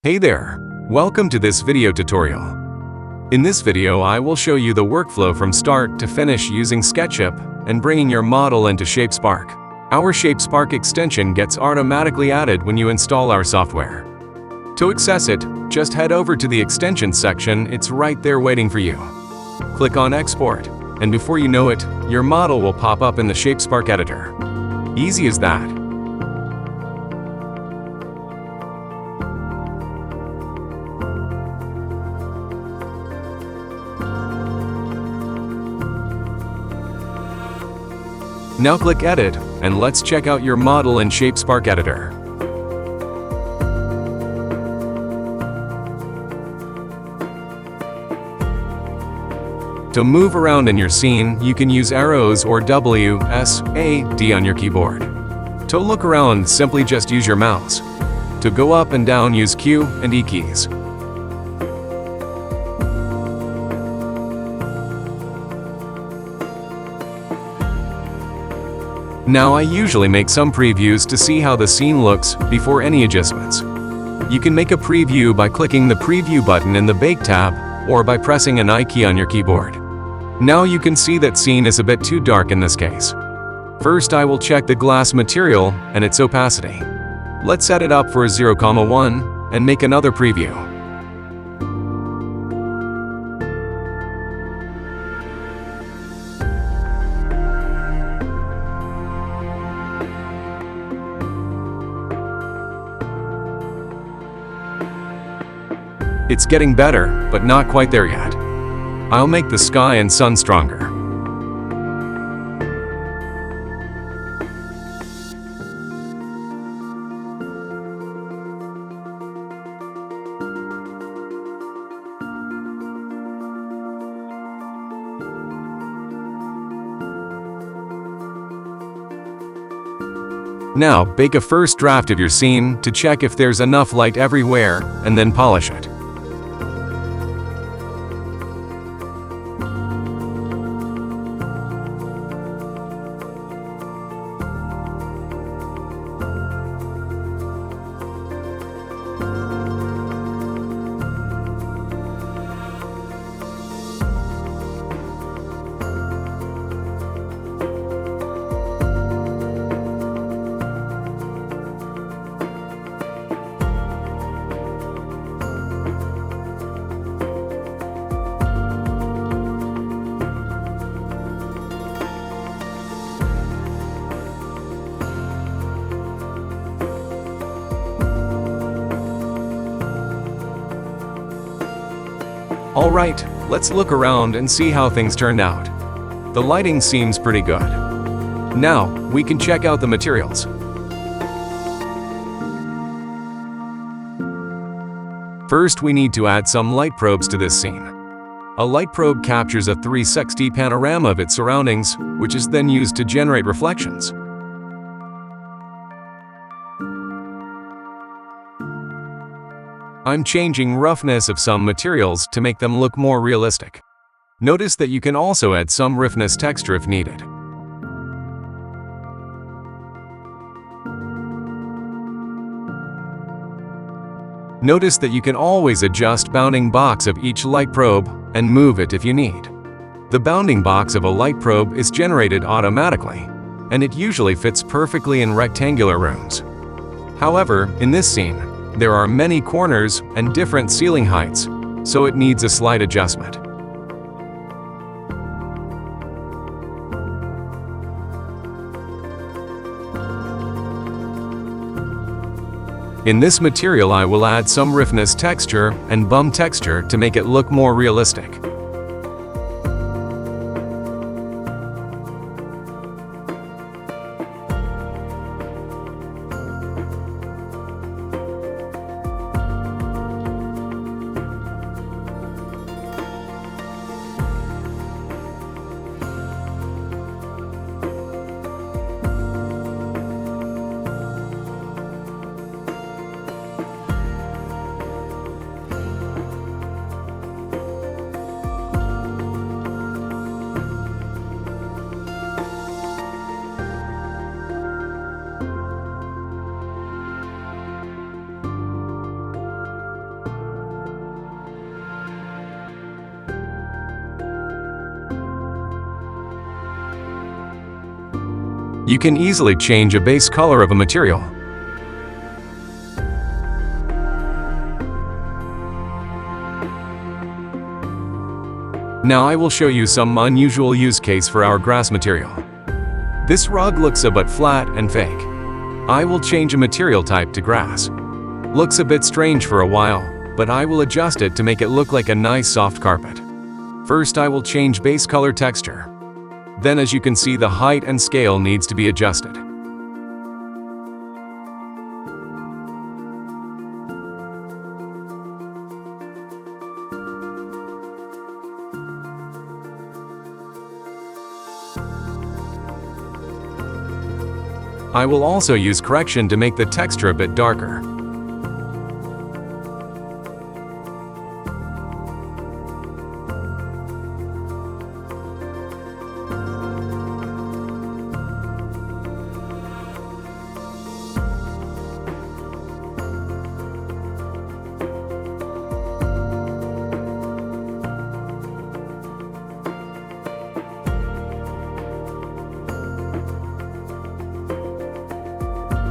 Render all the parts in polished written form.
Hey there! Welcome to this video tutorial. In this video, I will show you the workflow from start to finish using Sketchup and bringing your model into Shapespark. Our Shapespark extension gets automatically added when you install our software. To access it, just head over to the extensions section. It's right there waiting for you. Click on Export, and before you know it, your model will pop up in the Shapespark editor. Easy as that. Now click Edit, and let's check out your model in Shapespark Editor. To move around in your scene, you can use arrows or W, S, A, D on your keyboard. To look around, simply just use your mouse. To go up and down, use Q and E keys. Now I usually make some previews to see how the scene looks before any adjustments. You can make a preview by clicking the Preview button in the Bake tab or by pressing an I key on your keyboard. Now you can see that scene is a bit too dark in this case. First I will check the glass material and its opacity. Let's set it up for a 0,1 and make another preview. It's getting better, but not quite there yet. I'll make the sky and sun stronger. Now, bake a first draft of your scene to check if there's enough light everywhere, and then polish it. Alright, let's look around and see how things turned out. The lighting seems pretty good. Now, we can check out the materials. First, we need to add some light probes to this scene. A light probe captures a 360 panorama of its surroundings, which is then used to generate reflections. I'm changing roughness of some materials to make them look more realistic. Notice that you can also add some roughness texture if needed. Notice that you can always adjust bounding box of each light probe and move it if you need. The bounding box of a light probe is generated automatically, and it usually fits perfectly in rectangular rooms. However, in this scene, there are many corners and different ceiling heights, so it needs a slight adjustment. In this material, I will add some roughness texture and bump texture to make it look more realistic. You can easily change a base color of a material. Now I will show you some unusual use case for our grass material. This rug looks a bit flat and fake. I will change a material type to grass. Looks a bit strange for a while, but I will adjust it to make it look like a nice soft carpet. First I will change base color texture. Then as you can see, the height and scale needs to be adjusted. I will also use correction to make the texture a bit darker.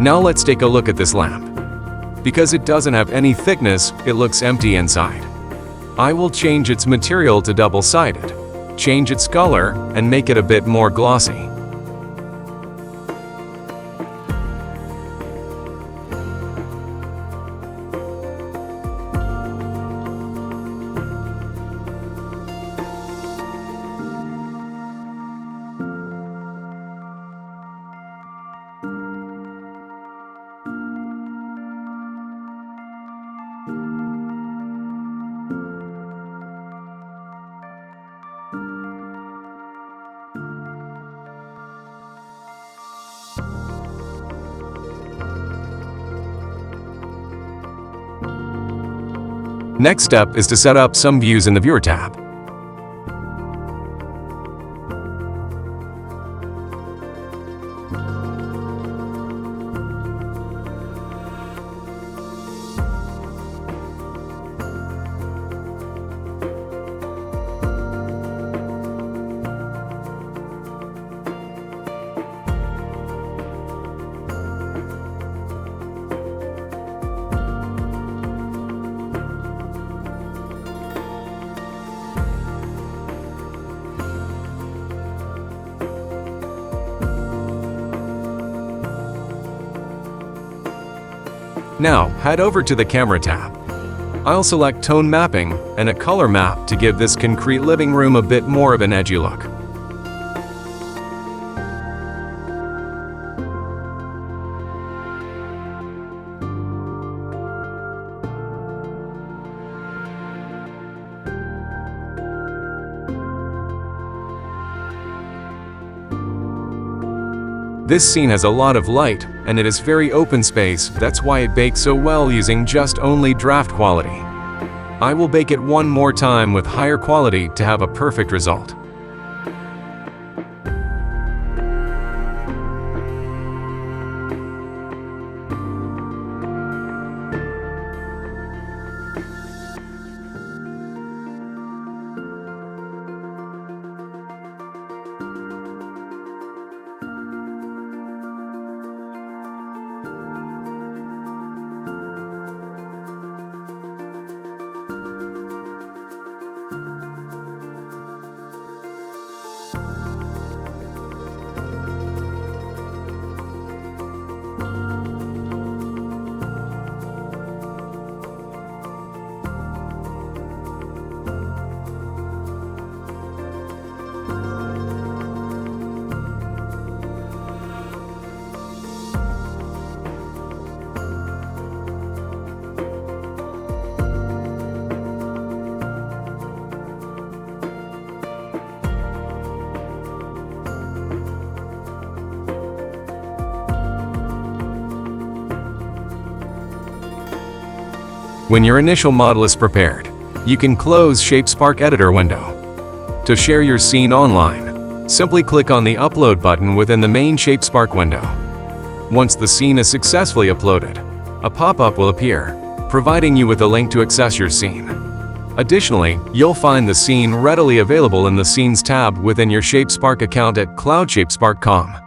Now let's take a look at this lamp. Because it doesn't have any thickness, it looks empty inside. I will change its material to double-sided, change its color, and make it a bit more glossy. Next step is to set up some views in the Viewer tab. Now, head over to the Camera tab. I'll select Tone Mapping and a Color Map to give this concrete living room a bit more of an edgy look. This scene has a lot of light, and it is very open space, that's why it bakes so well using just only draft quality. I will bake it one more time with higher quality to have a perfect result. When your initial model is prepared, you can close Shapespark Editor window. To share your scene online, simply click on the Upload button within the main Shapespark window. Once the scene is successfully uploaded, a pop-up will appear, providing you with a link to access your scene. Additionally, you'll find the scene readily available in the Scenes tab within your Shapespark account at cloudshapespark.com.